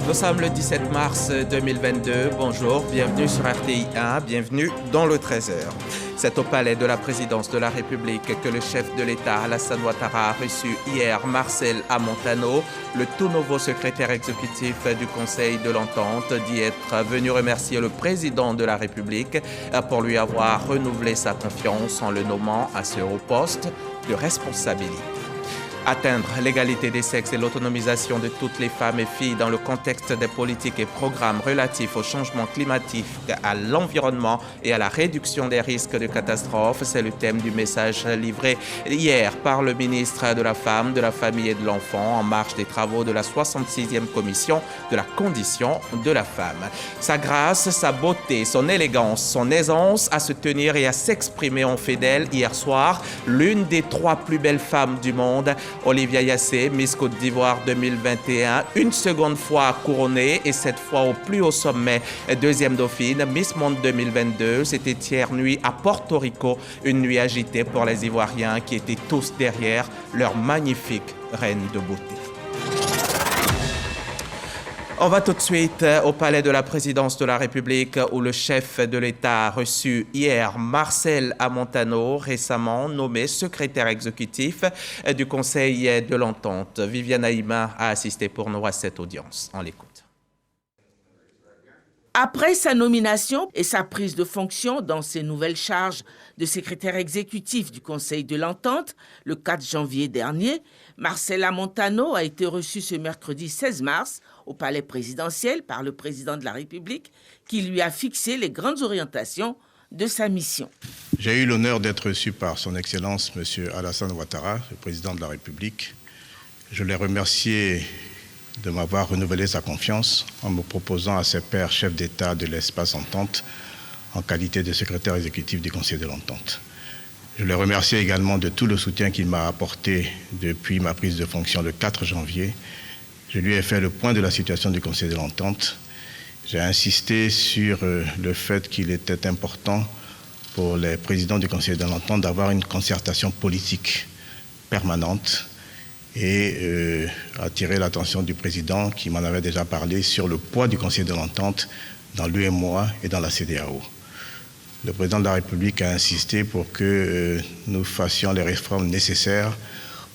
Nous sommes le 17 mars 2022. Bonjour, bienvenue sur RTI 1, bienvenue dans le 13h. C'est au palais de la présidence de la République que le chef de l'État, Alassane Ouattara, a reçu hier Marcel Amontano, le tout nouveau secrétaire exécutif du Conseil de l'Entente, d'y être venu remercier le président de la République pour lui avoir renouvelé sa confiance en le nommant à ce haut poste de responsabilité. Atteindre l'égalité des sexes et l'autonomisation de toutes les femmes et filles dans le contexte des politiques et programmes relatifs au changement climatique, à l'environnement et à la réduction des risques de catastrophes, c'est le thème du message livré hier par le ministre de la Femme, de la Famille et de l'Enfant en marge des travaux de la 66e commission de la condition de la femme. Sa grâce, sa beauté, son élégance, son aisance à se tenir et à s'exprimer ont fait d'elle hier soir l'une des 3 plus belles femmes du monde. Olivia Yassé, Miss Côte d'Ivoire 2021, une seconde fois couronnée et cette fois au plus haut sommet, deuxième dauphine, Miss Monde 2022. C'était hier nuit à Porto Rico, une nuit agitée pour les Ivoiriens qui étaient tous derrière leur magnifique reine de beauté. On va tout de suite au palais de la présidence de la République où le chef de l'État a reçu hier Marcel Amontano, récemment nommé secrétaire exécutif du Conseil de l'Entente. Viviane Aïma a assisté pour nous à cette audience. On l'écoute. Après sa nomination et sa prise de fonction dans ses nouvelles charges de secrétaire exécutif du Conseil de l'Entente, le 4 janvier dernier, Marcel Amontano a été reçu ce mercredi 16 mars au palais présidentiel par le président de la République qui lui a fixé les grandes orientations de sa mission. J'ai eu l'honneur d'être reçu par son Excellence M. Alassane Ouattara, le président de la République. Je l'ai remercié de m'avoir renouvelé sa confiance en me proposant à ses pairs chefs d'État de l'espace Entente en qualité de secrétaire exécutif du Conseil de l'Entente. Je le remercie également de tout le soutien qu'il m'a apporté depuis ma prise de fonction le 4 janvier. Je lui ai fait le point de la situation du Conseil de l'Entente. J'ai insisté sur le fait qu'il était important pour les présidents du Conseil de l'Entente d'avoir une concertation politique permanente et attirer l'attention du président qui m'en avait déjà parlé sur le poids du Conseil de l'Entente dans l'UEMOA et dans la CEDEAO. Le président de la République a insisté pour que nous fassions les réformes nécessaires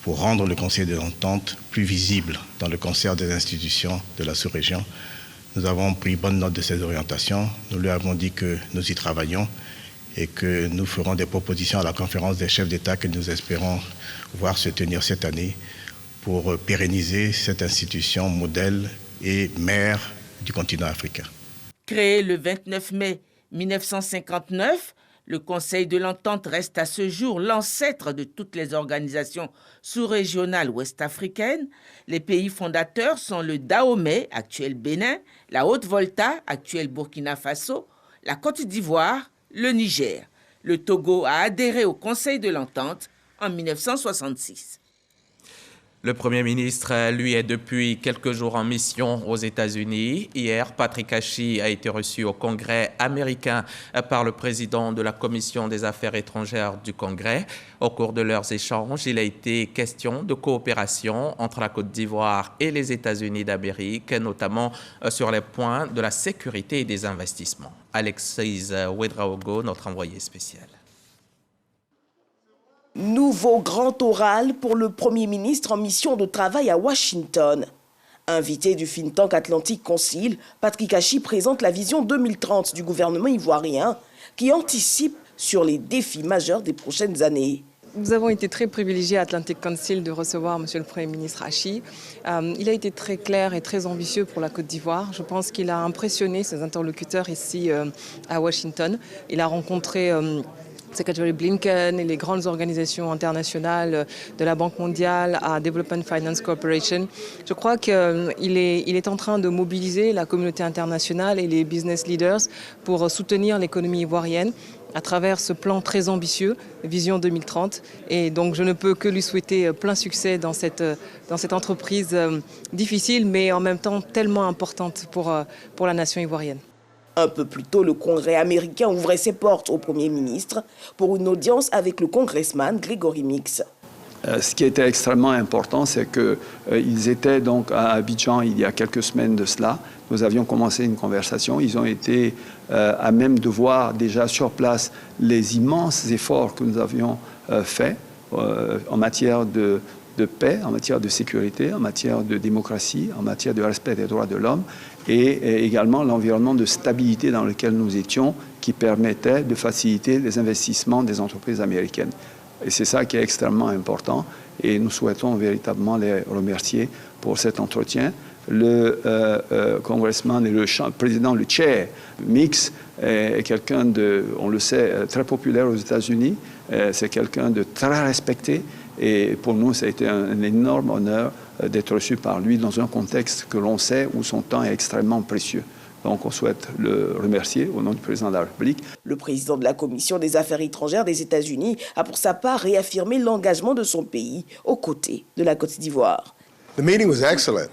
pour rendre le Conseil de l'Entente plus visible dans le concert des institutions de la sous-région. Nous avons pris bonne note de ces orientations. Nous lui avons dit que nous y travaillons et que nous ferons des propositions à la conférence des chefs d'État que nous espérons voir se tenir cette année pour pérenniser cette institution modèle et mère du continent africain. Créé le 29 mai 1959, le Conseil de l'Entente reste à ce jour l'ancêtre de toutes les organisations sous-régionales ouest-africaines. Les pays fondateurs sont le Dahomey, actuel Bénin, la Haute-Volta, actuel Burkina Faso, la Côte d'Ivoire, le Niger. Le Togo a adhéré au Conseil de l'Entente en 1966. Le Premier ministre, lui, est depuis quelques jours en mission aux États-Unis. Hier, Patrick Hachi a été reçu au Congrès américain par le président de la Commission des Affaires étrangères du Congrès. Au cours de leurs échanges, il a été question de coopération entre la Côte d'Ivoire et les États-Unis d'Amérique, notamment sur les points de la sécurité et des investissements. Alexis Ouedraogo, notre envoyé spécial. Nouveau grand oral pour le Premier ministre en mission de travail à Washington. Invité du think tank Atlantic Council, Patrick Hachi présente la vision 2030 du gouvernement ivoirien qui anticipe sur les défis majeurs des prochaines années. Nous avons été très privilégiés à Atlantic Council de recevoir M. le Premier ministre Hachi. Il a été très clair et très ambitieux pour la Côte d'Ivoire. Je pense qu'il a impressionné ses interlocuteurs ici à Washington. Il a rencontré Secretary Blinken et les grandes organisations internationales de la Banque mondiale à Development Finance Corporation. Je crois qu'il est en train de mobiliser la communauté internationale et les business leaders pour soutenir l'économie ivoirienne à travers ce plan très ambitieux, Vision 2030. Et donc je ne peux que lui souhaiter plein succès dans cette entreprise difficile, mais en même temps tellement importante pour la nation ivoirienne. Un peu plus tôt, le Congrès américain ouvrait ses portes au Premier ministre pour une audience avec le congressman Gregory Meeks. Ce qui était extrêmement important, c'est qu'ils étaient donc à Abidjan il y a quelques semaines de cela. Nous avions commencé une conversation. Ils ont été à même de voir déjà sur place les immenses efforts que nous avions faits en matière de paix, en matière de sécurité, en matière de démocratie, en matière de respect des droits de l'homme et également l'environnement de stabilité dans lequel nous étions qui permettait de faciliter les investissements des entreprises américaines. Et c'est ça qui est extrêmement important et nous souhaitons véritablement les remercier pour cet entretien. Le congressman et le président, le chair, Mix, est quelqu'un de, on le sait, très populaire aux États-Unis. C'est quelqu'un de très respecté et pour nous, ça a été un énorme honneur d'être reçu par lui dans un contexte que l'on sait où son temps est extrêmement précieux. Donc, on souhaite le remercier au nom du président de la République. Le président de la Commission des Affaires étrangères des États-Unis a pour sa part réaffirmé l'engagement de son pays aux côtés de la Côte d'Ivoire. The meeting was excellent.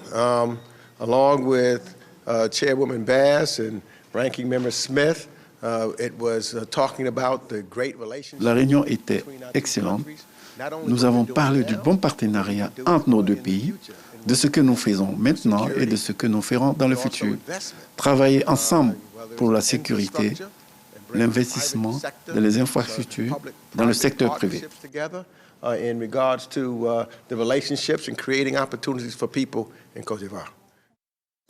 Along with Chairwoman Bass and Ranking Member Smith, it was talking about the great relationship. La réunion était excellente. Nous avons parlé du bon partenariat entre nos deux pays, de ce que nous faisons maintenant et de ce que nous ferons dans le futur. Travailler ensemble pour la sécurité, l'investissement dans les infrastructures, dans le secteur privé. In regards to the relationships and creating opportunities for people in Côte d'Ivoire.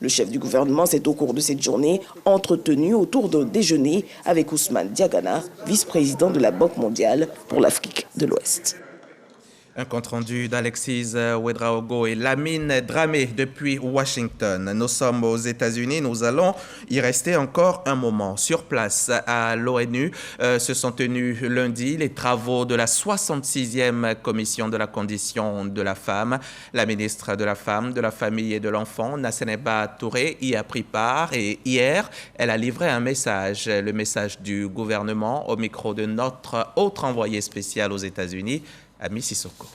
Le chef du gouvernement s'est au cours de cette journée entretenu autour d'un déjeuner avec Ousmane Diagana, vice-président de la Banque mondiale pour l'Afrique de l'Ouest. Un compte-rendu d'Alexis Ouedraogo et Lamine Dramé depuis Washington. Nous sommes aux États-Unis, nous allons y rester encore un moment. Sur place à l'ONU se sont tenus lundi les travaux de la 66e commission de la condition de la femme. La ministre de la Femme, de la Famille et de l'Enfant, Nasseneba Touré, y a pris part et hier, elle a livré un message, le message du gouvernement au micro de notre autre envoyé spécial aux États-Unis, Ami Sissoko.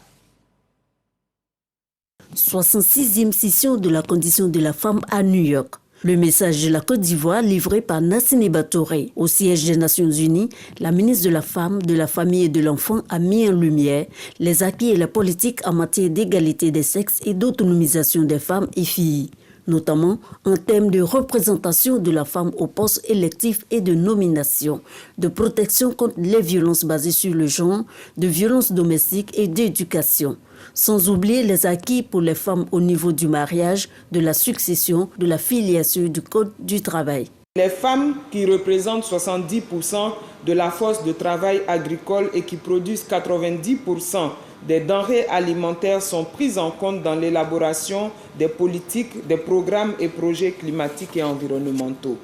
66e session de la condition de la femme à New York. Le message de la Côte d'Ivoire livré par Nasseneba Touré. Au siège des Nations Unies, la ministre de la Femme, de la Famille et de l'Enfant a mis en lumière les acquis et la politique en matière d'égalité des sexes et d'autonomisation des femmes et filles, notamment en termes de représentation de la femme aux postes électifs et de nomination, de protection contre les violences basées sur le genre, de violences domestiques et d'éducation. Sans oublier les acquis pour les femmes au niveau du mariage, de la succession, de la filiation du code du travail. Les femmes qui représentent 70% de la force de travail agricole et qui produisent 90% des denrées alimentaires sont prises en compte dans l'élaboration des politiques, des programmes et projets climatiques et environnementaux.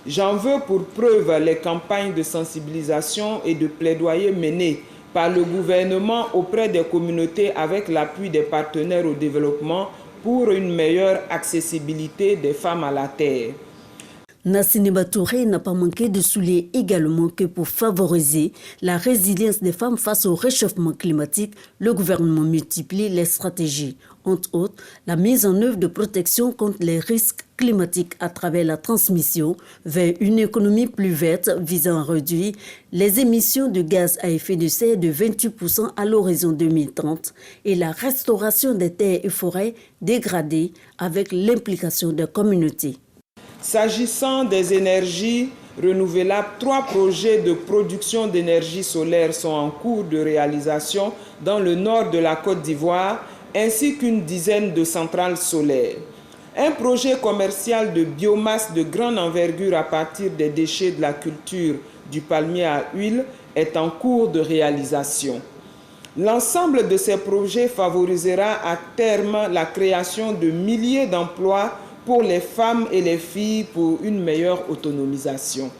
J'en veux pour preuve les campagnes de sensibilisation et de plaidoyer menées par le gouvernement auprès des communautés avec l'appui des partenaires au développement pour une meilleure accessibilité des femmes à la terre. Nasseneba Touré n'a pas manqué de souligner également que pour favoriser la résilience des femmes face au réchauffement climatique, le gouvernement multiplie les stratégies. Entre autres, la mise en œuvre de protection contre les risques climatiques à travers la transmission vers une économie plus verte visant à réduire les émissions de gaz à effet de serre de 28% à l'horizon 2030 et la restauration des terres et forêts dégradées avec l'implication des communautés. S'agissant des énergies renouvelables, 3 projets de production d'énergie solaire sont en cours de réalisation dans le nord de la Côte d'Ivoire, ainsi qu'une dizaine de centrales solaires. Un projet commercial de biomasse de grande envergure à partir des déchets de la culture du palmier à huile est en cours de réalisation. L'ensemble de ces projets favorisera à terme la création de milliers d'emplois pour les femmes et les filles pour une meilleure autonomisation.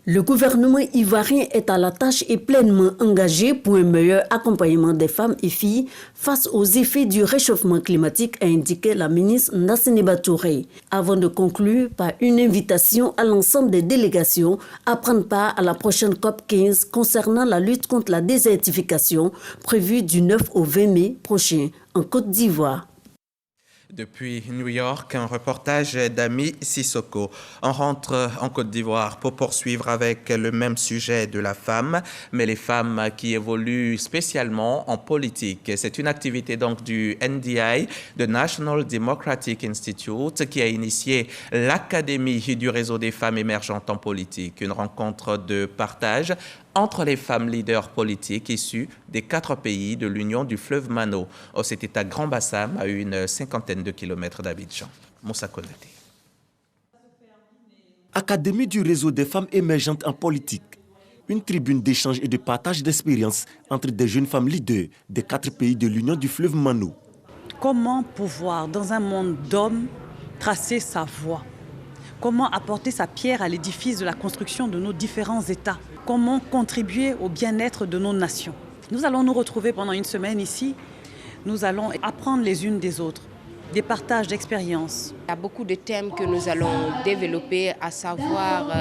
Le gouvernement ivoirien est à la tâche et pleinement engagé pour un meilleur accompagnement des femmes et filles face aux effets du réchauffement climatique, a indiqué la ministre Nasseneba Touré, avant de conclure par une invitation à l'ensemble des délégations à prendre part à la prochaine COP 15 concernant la lutte contre la désertification prévue du 9 au 20 mai prochain en Côte d'Ivoire. Depuis New York, un reportage d'Ami Sissoko. On rentre en Côte d'Ivoire pour poursuivre avec le même sujet de la femme, mais les femmes qui évoluent spécialement en politique. C'est une activité donc du NDI, the National Democratic Institute, qui a initié l'Académie du réseau des femmes émergentes en politique, une rencontre de partage entre les femmes leaders politiques issues des 4 pays de l'Union du fleuve Mano. C'était à Grand-Bassam, à une 50aine de kilomètres d'Abidjan. Moussa Konaté. Académie du réseau des femmes émergentes en politique. Une tribune d'échange et de partage d'expériences entre des jeunes femmes leaders des 4 pays de l'Union du fleuve Mano. Comment pouvoir, dans un monde d'hommes, tracer sa voie? Comment apporter sa pierre à l'édifice de la construction de nos différents États? Comment contribuer au bien-être de nos nations? Nous allons nous retrouver pendant une semaine ici. Nous allons apprendre les unes des autres, des partages d'expériences. Il y a beaucoup de thèmes que nous allons développer, à savoir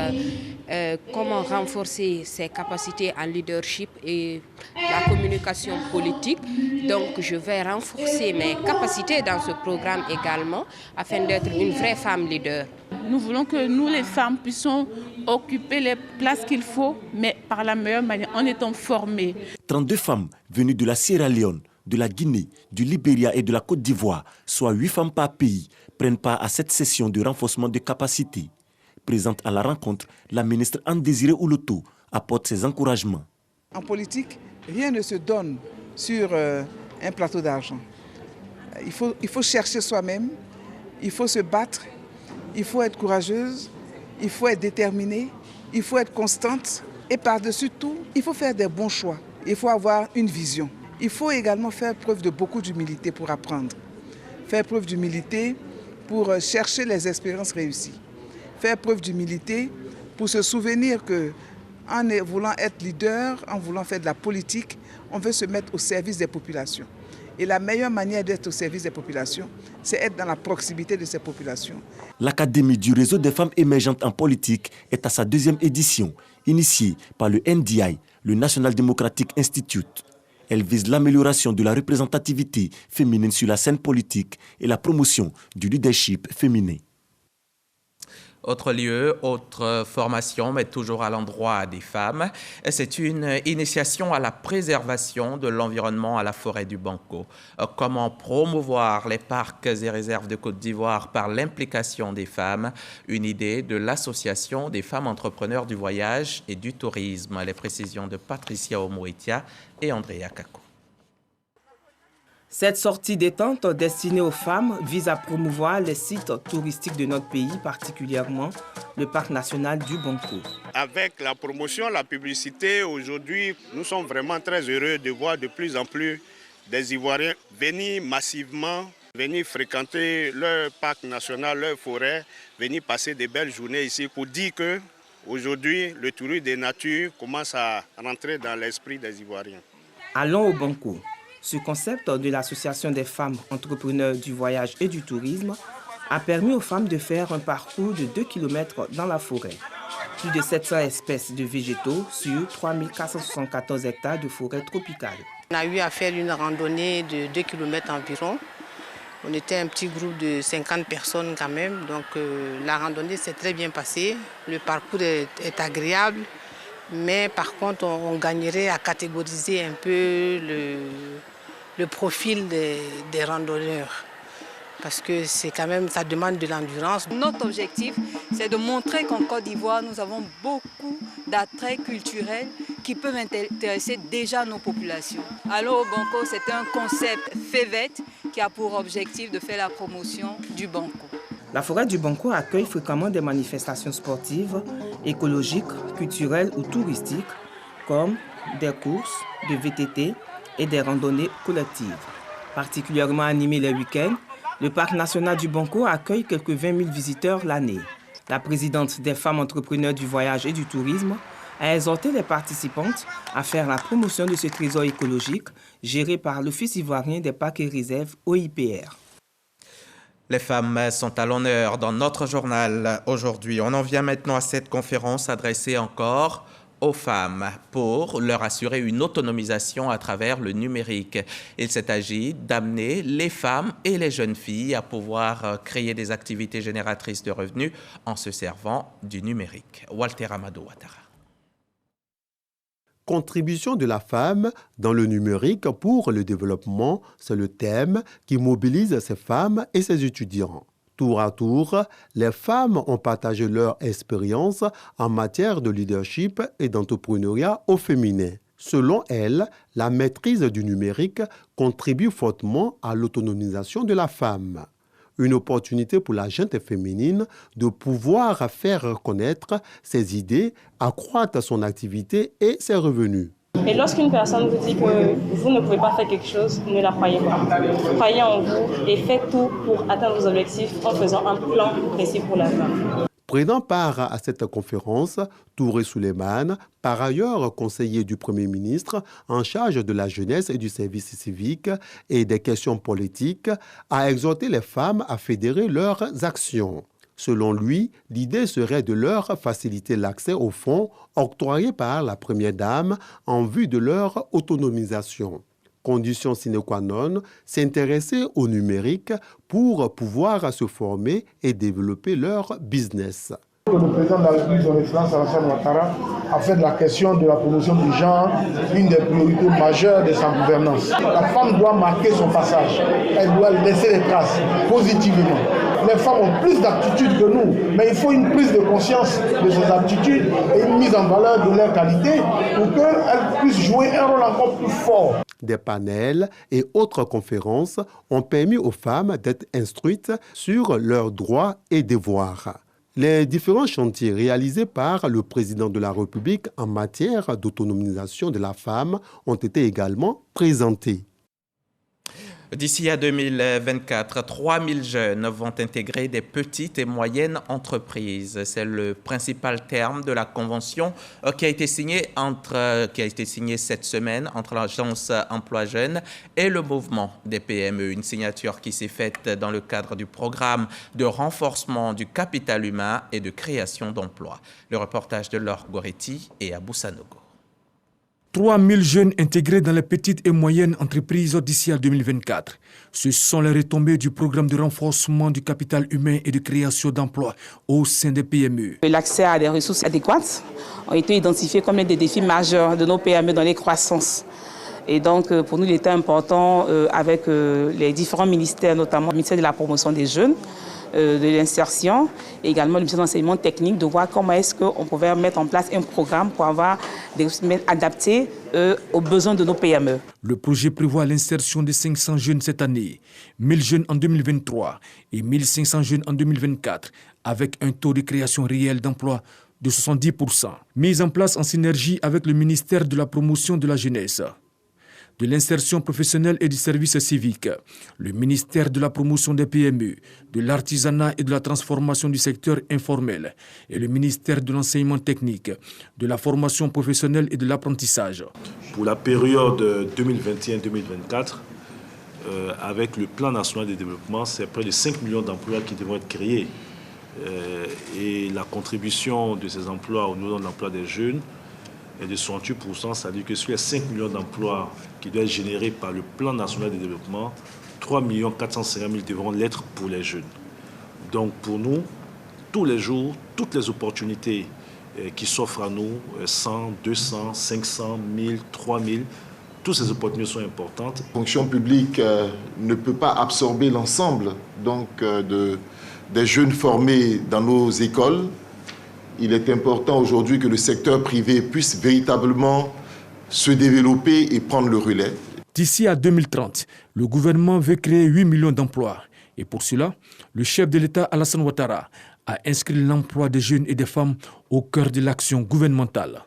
comment renforcer ses capacités en leadership et la communication politique. Donc je vais renforcer mes capacités dans ce programme également afin d'être une vraie femme leader. Nous voulons que nous, les femmes, puissions occuper les places qu'il faut, mais par la meilleure manière, en étant formées. 32 femmes venues de la Sierra Leone, de la Guinée, du Libéria et de la Côte d'Ivoire, soit 8 femmes par pays, prennent part à cette session de renforcement de capacités. Présente à la rencontre, la ministre Anne-Désirée Ouloto apporte ses encouragements. En politique, rien ne se donne sur un plateau d'argent. Il faut chercher soi-même, il faut se battre, il faut être courageuse, il faut être déterminée, il faut être constante et par-dessus tout, il faut faire des bons choix. Il faut avoir une vision. Il faut également faire preuve de beaucoup d'humilité pour apprendre. Faire preuve d'humilité pour chercher les expériences réussies. Faire preuve d'humilité pour se souvenir qu'en voulant être leader, en voulant faire de la politique, on veut se mettre au service des populations. Et la meilleure manière d'être au service des populations, c'est être dans la proximité de ces populations. L'Académie du réseau des femmes émergentes en politique est à sa 2e édition, initiée par le NDI, le National Democratic Institute. Elle vise l'amélioration de la représentativité féminine sur la scène politique et la promotion du leadership féminin. Autre lieu, autre formation, mais toujours à l'endroit des femmes. C'est une initiation à la préservation de l'environnement à la forêt du Banco. Comment promouvoir les parcs et réserves de Côte d'Ivoire par l'implication des femmes? Une idée de l'Association des femmes entrepreneurs du voyage et du tourisme. Les précisions de Patricia Omoitia et Andrea Kako. Cette sortie détente destinée aux femmes vise à promouvoir les sites touristiques de notre pays, particulièrement le parc national du Banco. Avec la promotion, la publicité, aujourd'hui, nous sommes vraiment très heureux de voir de plus en plus des Ivoiriens venir massivement, venir fréquenter leur parc national, leur forêt, venir passer de belles journées ici pour dire que aujourd'hui, le tourisme des natures commence à rentrer dans l'esprit des Ivoiriens. Allons au Banco. Ce concept de l'Association des femmes entrepreneurs du voyage et du tourisme a permis aux femmes de faire un parcours de 2 km dans la forêt. Plus de 700 espèces de végétaux sur 3474 hectares de forêt tropicale. On a eu à faire une randonnée de 2 km environ. On était un petit groupe de 50 personnes quand même, donc la randonnée s'est très bien passée. Le parcours est agréable. Mais par contre, on gagnerait à catégoriser un peu le profil des randonneurs. Parce que c'est quand même, ça demande de l'endurance. Notre objectif, c'est de montrer qu'en Côte d'Ivoire, nous avons beaucoup d'attraits culturels qui peuvent intéresser déjà nos populations. Alors au Banco, c'est un concept FEVET qui a pour objectif de faire la promotion du Banco. La forêt du Banco accueille fréquemment des manifestations sportives, écologiques, culturelles ou touristiques, comme des courses de VTT et des randonnées collectives. Particulièrement animé les week-ends, le parc national du Banco accueille quelques 20 000 visiteurs l'année. La présidente des femmes entrepreneurs du voyage et du tourisme a exhorté les participantes à faire la promotion de ce trésor écologique géré par l'Office ivoirien des parcs et réserves OIPR. Les femmes sont à l'honneur dans notre journal aujourd'hui. On en vient maintenant à cette conférence adressée encore aux femmes pour leur assurer une autonomisation à travers le numérique. Il s'est agi d'amener les femmes et les jeunes filles à pouvoir créer des activités génératrices de revenus en se servant du numérique. Walter Amadou Ouattara. Contribution de la femme dans le numérique pour le développement, c'est le thème qui mobilise ces femmes et ces étudiants. Tour à tour, les femmes ont partagé leur expérience en matière de leadership et d'entrepreneuriat au féminin. Selon elles, la maîtrise du numérique contribue fortement à l'autonomisation de la femme. Une opportunité pour la gente féminine de pouvoir faire reconnaître ses idées, accroître son activité et ses revenus. Et lorsqu'une personne vous dit que vous ne pouvez pas faire quelque chose, ne la croyez pas. Croyez en vous et faites tout pour atteindre vos objectifs en faisant un plan précis pour la femme. Prenant part à cette conférence, Touré Souleymane, par ailleurs conseiller du Premier ministre en charge de la jeunesse et du service civique et des questions politiques, a exhorté les femmes à fédérer leurs actions. Selon lui, l'idée serait de leur faciliter l'accès aux fonds octroyés par la Première Dame en vue de leur autonomisation. Condition sine qua non, s'intéresser au numérique pour pouvoir se former et développer leur business. Le président de la République, son Excellence Alassane Ouattara, a fait de la question de la promotion du genre une des priorités majeures de sa gouvernance. La femme doit marquer son passage, elle doit laisser des traces positivement. Les femmes ont plus d'aptitudes que nous, mais il faut une prise de conscience de ces aptitudes et une mise en valeur de leurs qualités pour qu'elles puissent jouer un rôle encore plus fort. Des panels et autres conférences ont permis aux femmes d'être instruites sur leurs droits et devoirs. Les différents chantiers réalisés par le président de la République en matière d'autonomisation de la femme ont été également présentés. D'ici à 2024, 3000 jeunes vont intégrer des petites et moyennes entreprises. C'est le principal terme de la convention qui a été signée cette semaine entre l'Agence Emploi Jeunes et le mouvement des PME. Une signature qui s'est faite dans le cadre du programme de renforcement du capital humain et de création d'emplois. Le reportage de Laure Goretti et Abou Sanogo. 3000 jeunes intégrés dans les petites et moyennes entreprises d'ici à 2024. Ce sont les retombées du programme de renforcement du capital humain et de création d'emplois au sein des PME. L'accès à des ressources adéquates ont été identifiés comme l'un des défis majeurs de nos PME dans les croissances. Et donc, pour nous, il était important, avec les différents ministères, notamment le ministère de la promotion des jeunes, de l'insertion et également le ministère de l'enseignement technique, de voir comment est-ce qu'on pouvait mettre en place un programme pour avoir des ressources adaptées aux besoins de nos PME. Le projet prévoit l'insertion de 500 jeunes cette année, 1000 jeunes en 2023 et 1500 jeunes en 2024, avec un taux de création réelle d'emploi de 70%. Mise en place en synergie avec le ministère de la promotion de la jeunesse, de l'insertion professionnelle et du service civique, le ministère de la promotion des PME, de l'artisanat et de la transformation du secteur informel et le ministère de l'enseignement technique, de la formation professionnelle et de l'apprentissage. Pour la période 2021-2024, avec le plan national de développement, c'est près de 5 millions d'emplois qui devront être créés. Et la contribution de ces emplois au niveau de l'emploi des jeunes est de 68%, c'est-à-dire que sur les 5 millions d'emplois qui doivent être générés par le plan national de développement, 3 450 000 devront l'être pour les jeunes. Donc pour nous, tous les jours, toutes les opportunités qui s'offrent à nous, 100, 200, 500, 1000, 3000, toutes ces opportunités sont importantes. La fonction publique ne peut pas absorber l'ensemble des jeunes formés dans nos écoles. Il est important aujourd'hui que le secteur privé puisse véritablement se développer et prendre le relais. D'ici à 2030, le gouvernement veut créer 8 millions d'emplois. Et pour cela, le chef de l'État, Alassane Ouattara, a inscrit l'emploi des jeunes et des femmes au cœur de l'action gouvernementale.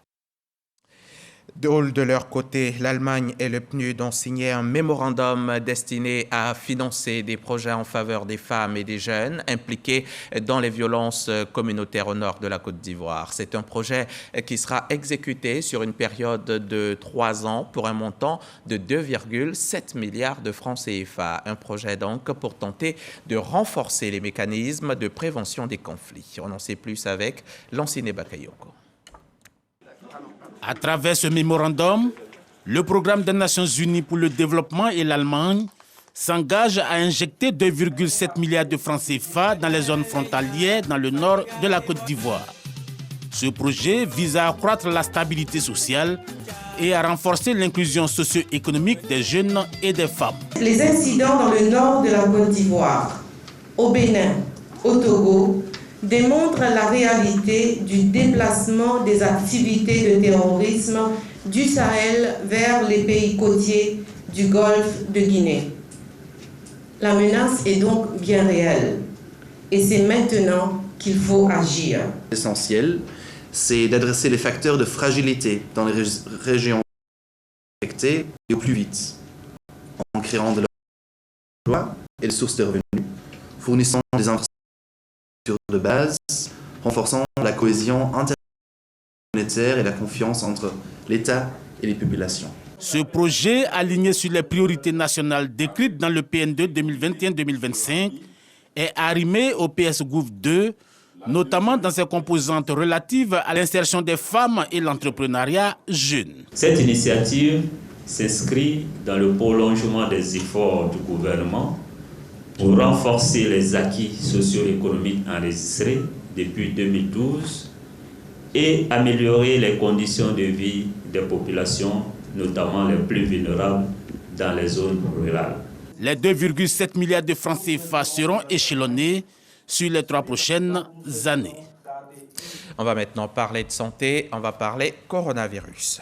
De leur côté, l'Allemagne et le PNUD ont signé un mémorandum destiné à financer des projets en faveur des femmes et des jeunes impliqués dans les violences communautaires au nord de la Côte d'Ivoire. C'est un projet qui sera exécuté sur une période de 3 ans pour un montant de 2,7 milliards de francs CFA. Un projet donc pour tenter de renforcer les mécanismes de prévention des conflits. On en sait plus avec Lanciné Bakayoko. À travers ce mémorandum, le programme des Nations Unies pour le développement et l'Allemagne s'engagent à injecter 2,7 milliards de francs CFA dans les zones frontalières dans le nord de la Côte d'Ivoire. Ce projet vise à accroître la stabilité sociale et à renforcer l'inclusion socio-économique des jeunes et des femmes. Les incidents dans le nord de la Côte d'Ivoire, au Bénin, au Togo, démontrent la réalité du déplacement des activités de terrorisme du Sahel vers les pays côtiers du Golfe de Guinée. La menace est donc bien réelle et c'est maintenant qu'il faut agir. L'essentiel, c'est d'adresser les facteurs de fragilité dans les régions affectées et au plus vite, en créant de l'emploi et des sources de revenus, fournissant des infrastructures de base, renforçant la cohésion intermonétaire et la confiance entre l'État et les populations. Ce projet, aligné sur les priorités nationales décrites dans le PN2 2021-2025, est arrimé au PS Gouv 2, notamment dans ses composantes relatives à l'insertion des femmes et l'entrepreneuriat jeune. Cette initiative s'inscrit dans le prolongement des efforts du gouvernement pour renforcer les acquis socio-économiques enregistrés depuis 2012 et améliorer les conditions de vie des populations, notamment les plus vulnérables dans les zones rurales. Les 2,7 milliards de francs CFA seront échelonnés sur les 3 prochaines années. On va maintenant parler de santé, on va parler coronavirus.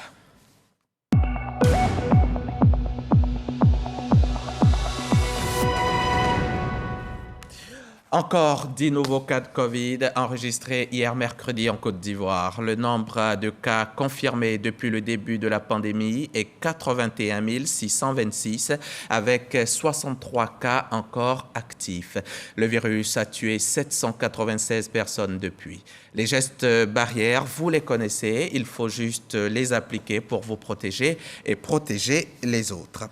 Encore 10 nouveaux cas de Covid enregistrés hier mercredi en Côte d'Ivoire. Le nombre de cas confirmés depuis le début de la pandémie est 81 626 avec 63 cas encore actifs. Le virus a tué 796 personnes depuis. Les gestes barrières, vous les connaissez, il faut juste les appliquer pour vous protéger et protéger les autres.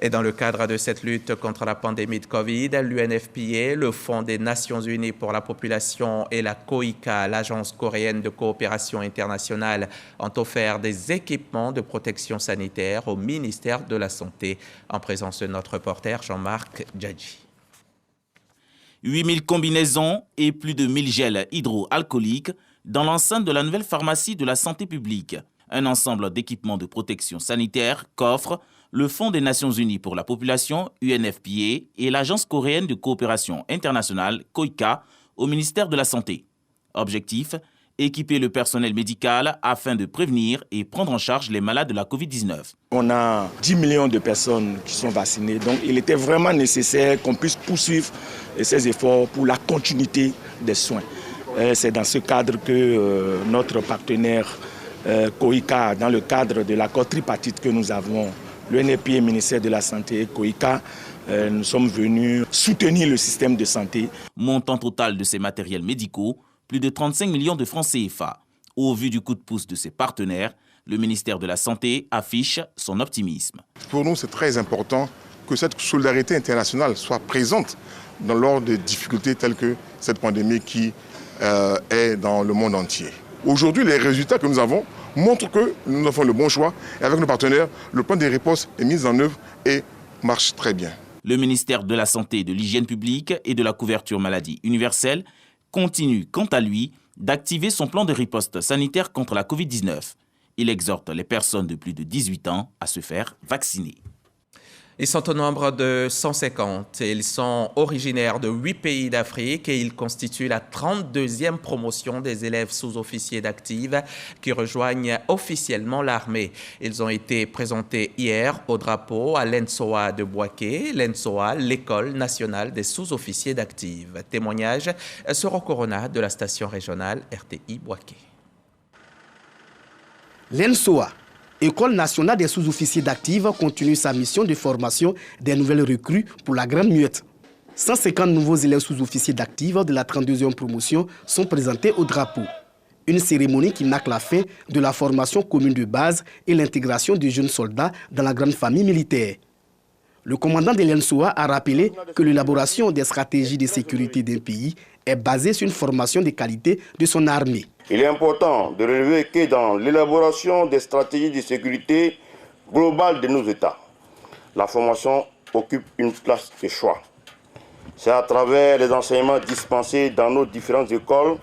Et dans le cadre de cette lutte contre la pandémie de Covid, l'UNFPA, le Fonds des Nations Unies pour la population et la COICA, l'Agence coréenne de coopération internationale, ont offert des équipements de protection sanitaire au ministère de la Santé, en présence de notre reporter Jean-Marc Djadji. 8000 combinaisons et plus de 1000 gels hydroalcooliques dans l'enceinte de la nouvelle pharmacie de la santé publique. Un ensemble d'équipements de protection sanitaire qu'offre le Fonds des Nations Unies pour la population, UNFPA, et l'Agence coréenne de coopération internationale, COICA, au ministère de la Santé. Objectif, équiper le personnel médical afin de prévenir et prendre en charge les malades de la Covid-19. On a 10 millions de personnes qui sont vaccinées, donc il était vraiment nécessaire qu'on puisse poursuivre ces efforts pour la continuité des soins. C'est dans ce cadre que notre partenaire COICA, dans le cadre de l'accord tripartite que nous avons, l'UNFPA, ministère de la Santé et COICA, nous sommes venus soutenir le système de santé. Montant total de ces matériels médicaux, plus de 35 millions de francs CFA. Au vu du coup de pouce de ses partenaires, le ministère de la Santé affiche son optimisme. Pour nous, c'est très important que cette solidarité internationale soit présente lors des difficultés telles que cette pandémie qui est dans le monde entier. Aujourd'hui, les résultats que nous avons montrent que nous avons le bon choix. Et avec nos partenaires, le plan de riposte est mis en œuvre et marche très bien. Le ministère de la Santé, de l'Hygiène publique et de la couverture maladie universelle continue, quant à lui, d'activer son plan de riposte sanitaire contre la Covid-19. Il exhorte les personnes de plus de 18 ans à se faire vacciner. Ils sont au nombre de 150. Ils sont originaires de 8 pays d'Afrique et ils constituent la 32e promotion des élèves sous-officiers d'active qui rejoignent officiellement l'armée. Ils ont été présentés hier au drapeau à l'ENSOA de Bouaké, l'ENSOA, l'École nationale des sous-officiers d'active. Témoignage sur Corona de la station régionale RTI Bouaké. L'ENSOA, École nationale des sous-officiers d'active, continue sa mission de formation des nouvelles recrues pour la Grande Muette. 150 nouveaux élèves sous-officiers d'active de la 32e promotion sont présentés au drapeau. Une cérémonie qui marque la fin de la formation commune de base et l'intégration des jeunes soldats dans la grande famille militaire. Le commandant de l'ENSOA a rappelé que l'élaboration des stratégies de sécurité d'un pays est basée sur une formation de qualité de son armée. Il est important de relever que dans l'élaboration des stratégies de sécurité globale de nos États, la formation occupe une place de choix. C'est à travers les enseignements dispensés dans nos différentes écoles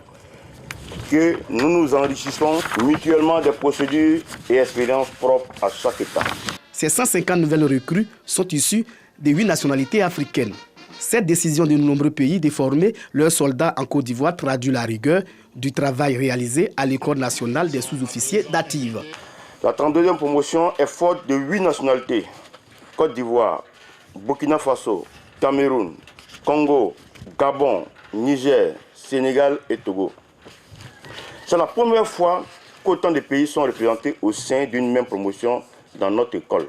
que nous nous enrichissons mutuellement des procédures et expériences propres à chaque État. Ces 150 nouvelles recrues sont issues de 8 nationalités africaines. Cette décision de nombreux pays de former leurs soldats en Côte d'Ivoire traduit la rigueur du travail réalisé à l'École nationale des sous-officiers d'Active. La 32e promotion est forte de 8 nationalités: Côte d'Ivoire, Burkina Faso, Cameroun, Congo, Gabon, Niger, Sénégal et Togo. C'est la première fois qu'autant de pays sont représentés au sein d'une même promotion dans notre école.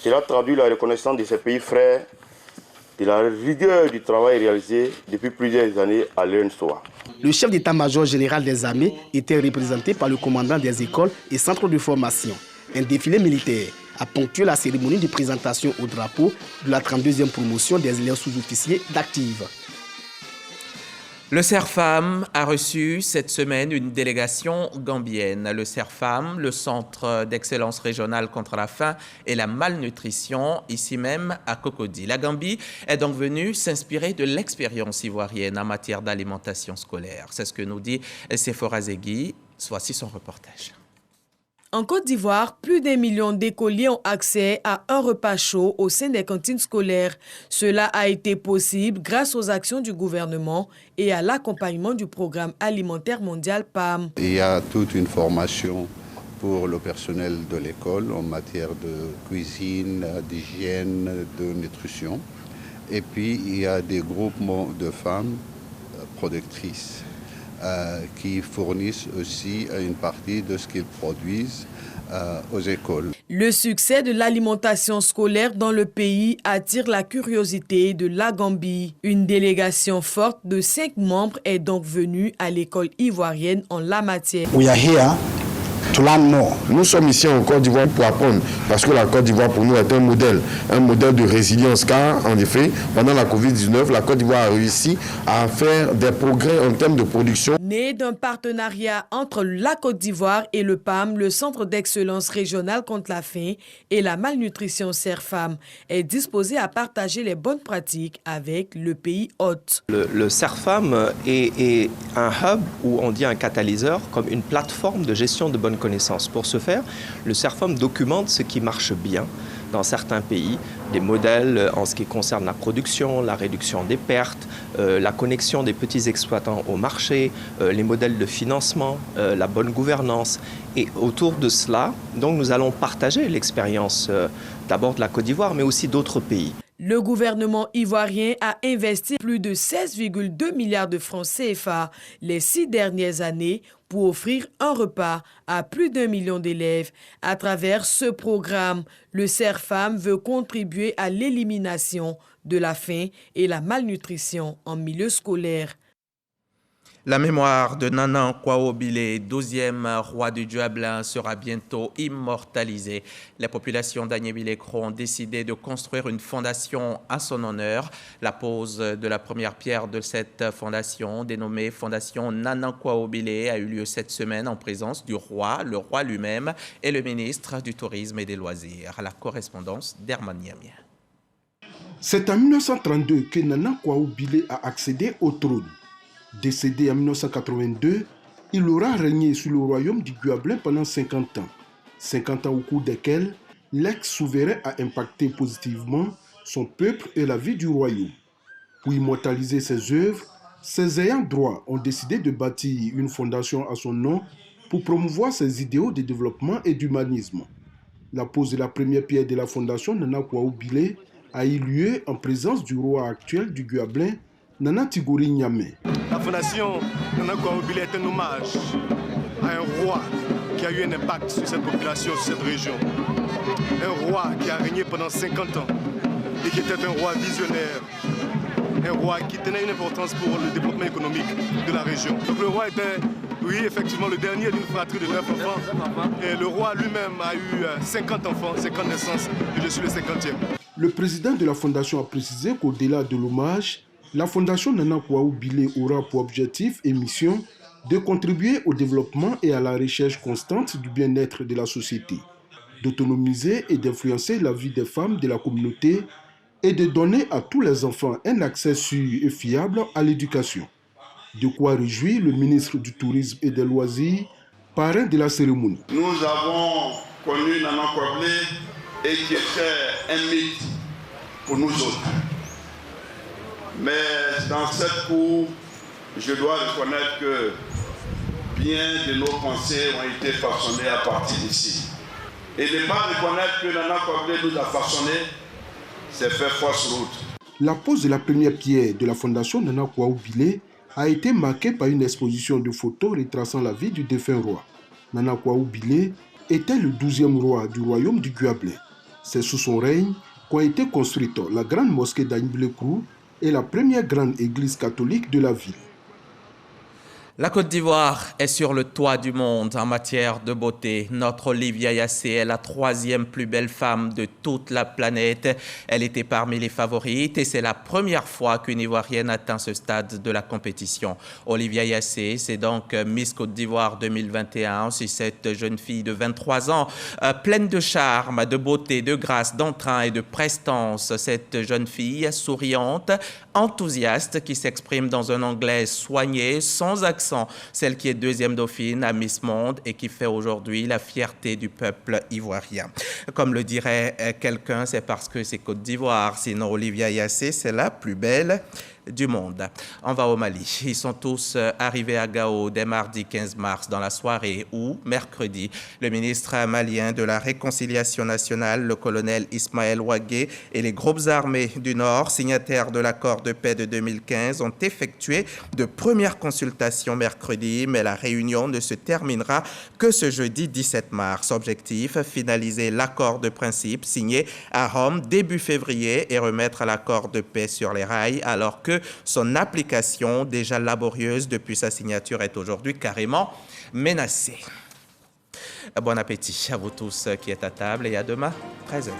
Cela traduit la reconnaissance de ces pays frères de la rigueur du travail réalisé depuis plusieurs années à l'UNSOA. Le chef d'état-major général des armées était représenté par le commandant des écoles et centres de formation. Un défilé militaire a ponctué la cérémonie de présentation au drapeau de la 32e promotion des élèves sous-officiers d'Active. Le CERFAM a reçu cette semaine une délégation gambienne. Le CERFAM, le Centre d'excellence régionale contre la faim et la malnutrition, ici même à Cocody. La Gambie est donc venue s'inspirer de l'expérience ivoirienne en matière d'alimentation scolaire. C'est ce que nous dit Sephora Zegui. Voici son reportage. En Côte d'Ivoire, plus d'1 million d'écoliers ont accès à un repas chaud au sein des cantines scolaires. Cela a été possible grâce aux actions du gouvernement et à l'accompagnement du programme alimentaire mondial PAM. Il y a toute une formation pour le personnel de l'école en matière de cuisine, d'hygiène, de nutrition. Et puis, il y a des groupements de femmes productrices qui fournissent aussi une partie de ce qu'ils produisent aux écoles. Le succès de l'alimentation scolaire dans le pays attire la curiosité de la Gambie. Une délégation forte de 5 membres est donc venue à l'école ivoirienne en la matière. We are here to learn more. Nous sommes ici en Côte d'Ivoire pour apprendre, parce que la Côte d'Ivoire pour nous est un modèle de résilience, car en effet, pendant la Covid-19, la Côte d'Ivoire a réussi à faire des progrès en termes de production. Né d'un partenariat entre la Côte d'Ivoire et le PAM, le Centre d'excellence régional contre la faim et la malnutrition CERFAM est disposé à partager les bonnes pratiques avec le pays hôte. Le CERFAM est un hub, ou on dit un catalyseur, comme une plateforme de gestion de bonnes connaissances. Pour ce faire, le CERFAM documente ce qui marche bien dans certains pays, des modèles en ce qui concerne la production, la réduction des pertes, la connexion des petits exploitants au marché, les modèles de financement, la bonne gouvernance. Et autour de cela, donc, nous allons partager l'expérience d'abord de la Côte d'Ivoire, mais aussi d'autres pays. Le gouvernement ivoirien a investi plus de 16,2 milliards de francs CFA les 6 dernières années pour offrir un repas à plus d'1 million d'élèves. À travers ce programme, le CERFAM veut contribuer à l'élimination de la faim et la malnutrition en milieu scolaire. La mémoire de Nana Kwaobile, 12e roi du Duablin, sera bientôt immortalisée. Les populations d'Agné-Bilécro ont décidé de construire une fondation à son honneur. La pose de la première pierre de cette fondation, dénommée Fondation Nana Kwaobile, a eu lieu cette semaine en présence du roi, le roi lui-même et le ministre du Tourisme et des Loisirs. La correspondance d'Herman Niamien. C'est en 1932 que Nana Kwaobile a accédé au trône. Décédé en 1982, il aura régné sur le royaume du Duablin pendant 50 ans. 50 ans au cours desquels l'ex-souverain a impacté positivement son peuple et la vie du royaume. Pour immortaliser ses œuvres, ses ayants droit ont décidé de bâtir une fondation à son nom pour promouvoir ses idéaux de développement et d'humanisme. La pose de la première pierre de la fondation Nana Kwaobile a eu lieu en présence du roi actuel du Duablin, Nana Tigori Niamé. La fondation Nana Kwaobile est un hommage à un roi qui a eu un impact sur cette population, sur cette région. Un roi qui a régné pendant 50 ans et qui était un roi visionnaire. Un roi qui tenait une importance pour le développement économique de la région. Donc le roi était, oui, effectivement, le dernier d'une fratrie de 9 enfants. Et le roi lui-même a eu 50 enfants, 50 naissances, et je suis le 50e. Le président de la fondation a précisé qu'au-delà de l'hommage, La Fondation Nana Kwaou Bilé aura pour objectif et mission de contribuer au développement et à la recherche constante du bien-être de la société, d'autonomiser et d'influencer la vie des femmes de la communauté et de donner à tous les enfants un accès sûr et fiable à l'éducation. De quoi réjouir le ministre du Tourisme et des Loisirs, parrain de la cérémonie. Nous avons connu Nana Kwablé et qui était un mythe pour nous autres. Mais dans cette cour, je dois reconnaître que bien de nos pensées ont été façonnées à partir d'ici. Et ne pas reconnaître que Nana Kwablé nous a façonnés, c'est faire fausse route. La pose de la première pierre de la Fondation Nana Kwaou Bilé a été marquée par une exposition de photos retraçant la vie du défunt roi. Nana Kwaou Bilé était le 12e roi du royaume du Guablé. C'est sous son règne qu'ont été construites la grande mosquée d'Aïn-Blekou et la première grande église catholique de la ville. La Côte d'Ivoire est sur le toit du monde en matière de beauté. Notre Olivia Yassé est la 3e plus belle femme de toute la planète. Elle était parmi les favorites et c'est la première fois qu'une Ivoirienne atteint ce stade de la compétition. Olivia Yassé, c'est donc Miss Côte d'Ivoire 2021. C'est cette jeune fille de 23 ans, pleine de charme, de beauté, de grâce, d'entrain et de prestance. Cette jeune fille souriante, enthousiaste, qui s'exprime dans un anglais soigné, sans accent. Celle qui est 2e dauphine à Miss Monde et qui fait aujourd'hui la fierté du peuple ivoirien. Comme le dirait quelqu'un, c'est parce que c'est Côte d'Ivoire. Sinon, Olivia Yassé, c'est la plus belle du monde. On va au Mali. Ils sont tous arrivés à Gao dès mardi 15 mars dans la soirée où, mercredi, le ministre malien de la Réconciliation nationale, le colonel Ismaël Ouagué, et les groupes armés du Nord, signataires de l'accord de paix de 2015, ont effectué de premières consultations mercredi, mais la réunion ne se terminera que ce jeudi 17 mars. Objectif, finaliser l'accord de principe signé à Rome début février et remettre l'accord de paix sur les rails alors que son application, déjà laborieuse depuis sa signature, est aujourd'hui carrément menacée. Bon appétit à vous tous qui êtes à table et à demain, 13h.